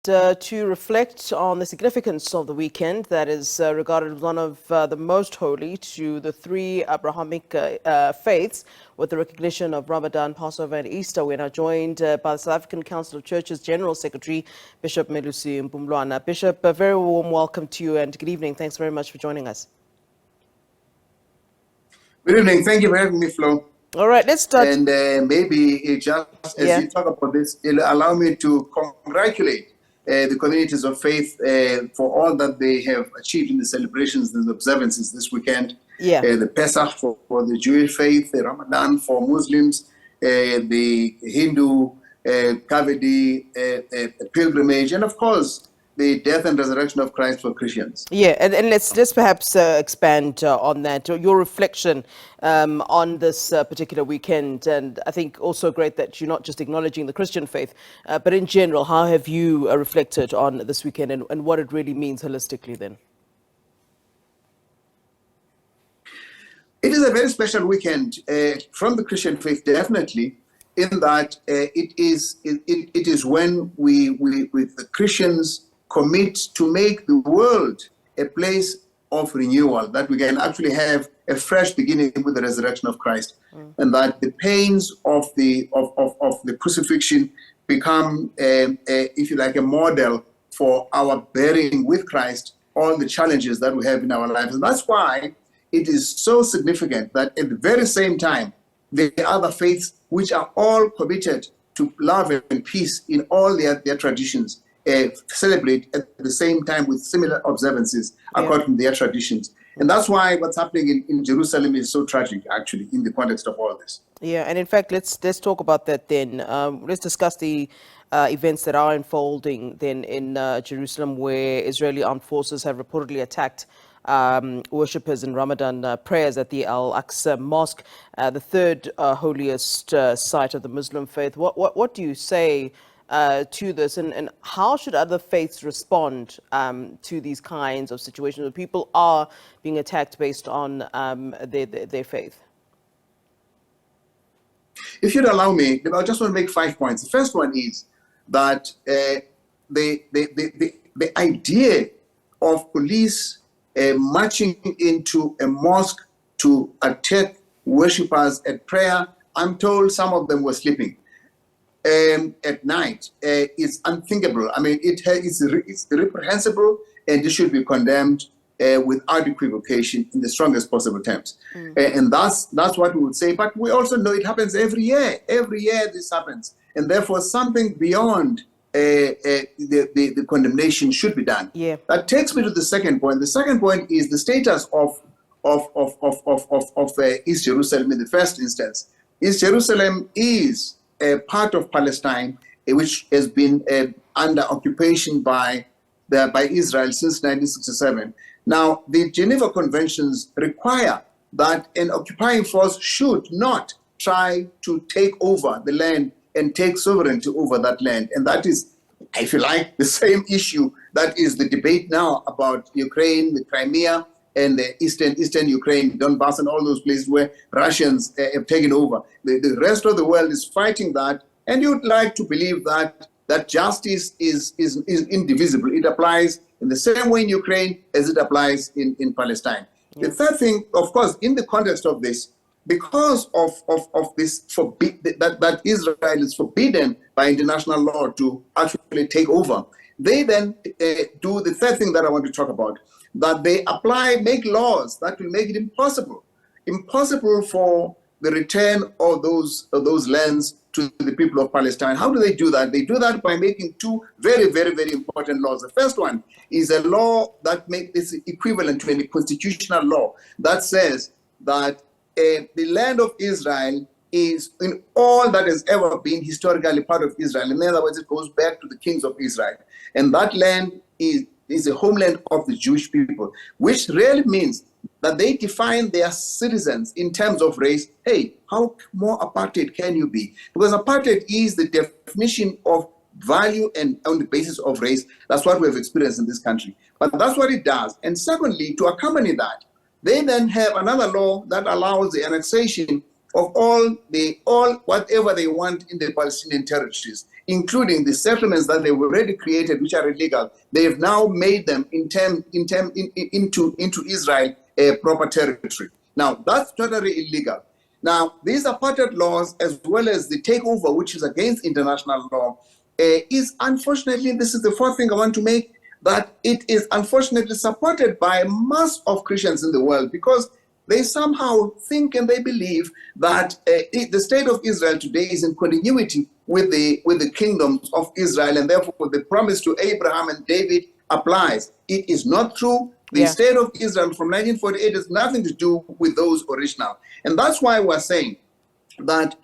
To reflect on the significance of the weekend that is regarded as one of the most holy to the three Abrahamic faiths, with the recognition of Ramadan, Passover and Easter. We're now joined by the South African Council of Churches General Secretary, Bishop Malusi Mpumlwana. Bishop, a very warm welcome to you and good evening. Thanks very much for joining us. Good evening. Thank you for having me, Flo. All right, let's start. And maybe just as you talk about this, it'll allow me to congratulate the communities of faith for all that they have achieved in the celebrations and the observances this weekend. The Pesach for the Jewish faith, the Ramadan for Muslims, the Hindu Kavadi pilgrimage, and of course, the death and resurrection of Christ for Christians. And let's perhaps expand on that, your reflection on this particular weekend. And I think also great that you're not just acknowledging the Christian faith, but in general, how have you reflected on this weekend and what it really means holistically then? It is a very special weekend from the Christian faith, definitely, in that it is when we with the Christians commit to make the world a place of renewal, that we can actually have a fresh beginning with the resurrection of Christ, and that the pains of the crucifixion become, if you like, a model for our bearing with Christ all the challenges that we have in our lives. And that's why it is so significant that at the very same time, the other faiths, which are all committed to love and peace in all their traditions, celebrate at the same time with similar observances according to their traditions. And that's why what's happening in Jerusalem is so tragic, actually, in the context of all this. And in fact, let's talk about that then. Let's discuss the events that are unfolding then in Jerusalem, where Israeli armed forces have reportedly attacked worshippers in Ramadan prayers at the Al-Aqsa Mosque, the third holiest site of the Muslim faith. What do you say to this, and how should other faiths respond to these kinds of situations where people are being attacked based on their faith? If you'd allow me, I just want to make 5 points. The first one is that the idea of police marching into a mosque to attack worshippers at prayer, I'm told some of them were sleeping at night, is unthinkable. I mean, it's reprehensible, and it should be condemned without equivocation in the strongest possible terms. And that's what we would say. But we also know it happens every year. Every year this happens, and therefore something beyond the condemnation should be done. That takes me to the second point. The second point is the status of East Jerusalem in the first instance. East Jerusalem is a part of Palestine, which has been under occupation by Israel since 1967. Now, the Geneva Conventions require that an occupying force should not try to take over the land and take sovereignty over that land. And that is, if you like, the same issue that is the debate now about Ukraine, the Crimea, and the eastern Ukraine, Donbass, and all those places where Russians have taken over. The rest of the world is fighting that, and you'd like to believe that justice is indivisible. It applies in the same way in Ukraine as it applies in Palestine. The third thing, of course, in the context of this, because of this that Israel is forbidden by international law to actually take over, they then do the third thing that I want to talk about, that they make laws that will make it impossible for the return of those lands to the people of Palestine. How do they do that? They do that by making two very, very, very important laws. The first one is a law that makes this equivalent to a constitutional law that says that the land of Israel is in all that has ever been historically part of Israel. In other words, it goes back to the kings of Israel. And that land is a homeland of the Jewish people, which really means that they define their citizens in terms of race. Hey, how more apartheid can you be? Because apartheid is the definition of value and on the basis of race. That's what we have experienced in this country. But that's what it does. And secondly, to accompany that, they then have another law that allows the annexation of all whatever they want in the Palestinian territories, including the settlements that they've already created, which are illegal. They have now made them into Israel a proper territory. Now, that's totally illegal. Now, these apartheid laws, as well as the takeover, which is against international law, is unfortunately, this is the fourth thing I want to make, that it is unfortunately supported by mass of Christians in the world, because they somehow think and they believe that the state of Israel today is in continuity with the kingdoms of Israel, and therefore the promise to Abraham and David applies. It is not true. The state of Israel from 1948 has nothing to do with those original. And that's why we're saying that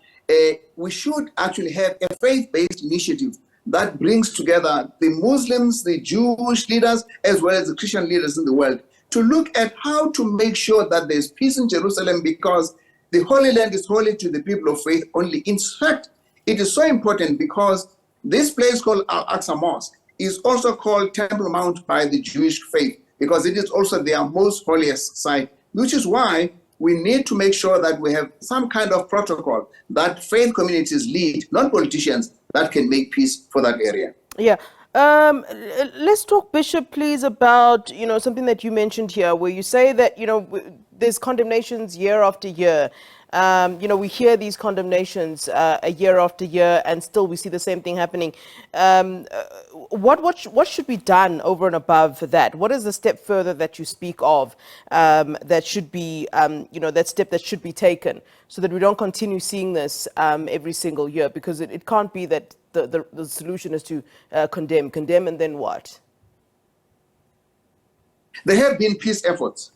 we should actually have a faith-based initiative that brings together the Muslims, the Jewish leaders, as well as the Christian leaders in the world, to look at how to make sure that there's peace in Jerusalem, because the Holy Land is holy to the people of faith only. In fact, it is so important because this place called Al-Aqsa Mosque is also called Temple Mount by the Jewish faith, because it is also their most holiest site, which is why we need to make sure that we have some kind of protocol that faith communities lead, not politicians, that can make peace for that area. Yeah. Let's talk, Bishop, please, about, something that you mentioned here, where you say that, there's condemnations year after year. We hear these condemnations a year after year, and still we see the same thing happening. What should be done over and above that? What is the step further that you speak of that should be, that step that should be taken, so that we don't continue seeing this every single year? Because it can't be that the solution is to condemn, and then what? There have been peace efforts,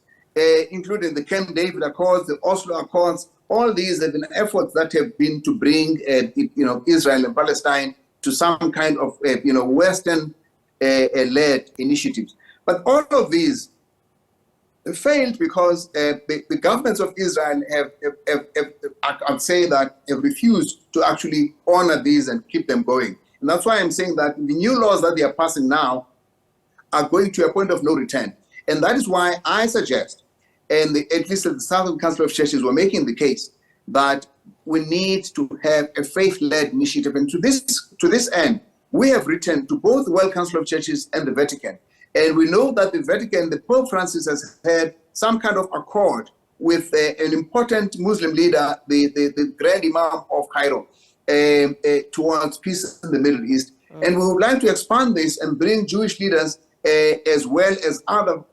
including the Camp David Accords, the Oslo Accords. All these have been efforts that have been to bring, Israel and Palestine to some kind of, Western-led initiatives. But all of these failed because the governments of Israel I'd say that have refused to actually honor these and keep them going. And that's why I'm saying that the new laws that they are passing now are going to a point of no return. And that is why I suggest, and at least the Southern Council of Churches were making the case, that we need to have a faith-led initiative. And to this end, we have written to both the World Council of Churches and the Vatican. And we know that the Vatican, the Pope Francis, has had some kind of accord with an important Muslim leader, the Grand Imam of Cairo, towards peace in the Middle East. And we would like to expand this and bring Jewish leaders as well as other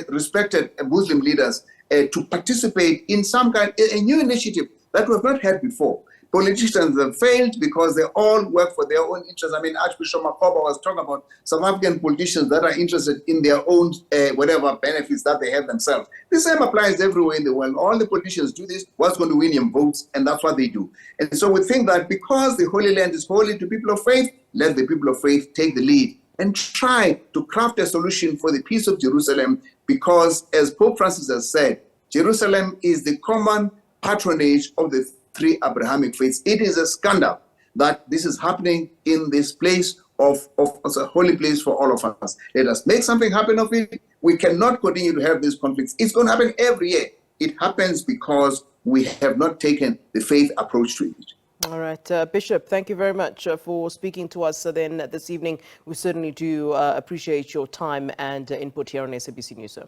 respected Muslim leaders to participate in some kind, a new initiative that we have not had before. Politicians have failed because they all work for their own interests. I mean, Archbishop Makoba was talking about South African politicians that are interested in their own whatever benefits that they have themselves. The same applies everywhere in the world. All the politicians do this. What's going to win them votes? And that's what they do. And so we think that because the Holy Land is holy to people of faith, let the people of faith take the lead and try to craft a solution for the peace of Jerusalem, because, as Pope Francis has said, Jerusalem is the common patronage of the three Abrahamic faiths. It is a scandal that this is happening in this place of a holy place for all of us. Let us make something happen of it. We cannot continue to have these conflicts. It's going to happen every year. It happens because we have not taken the faith approach to it. All right, Bishop, thank you very much for speaking to us this evening. We certainly do appreciate your time and input here on SABC News, sir.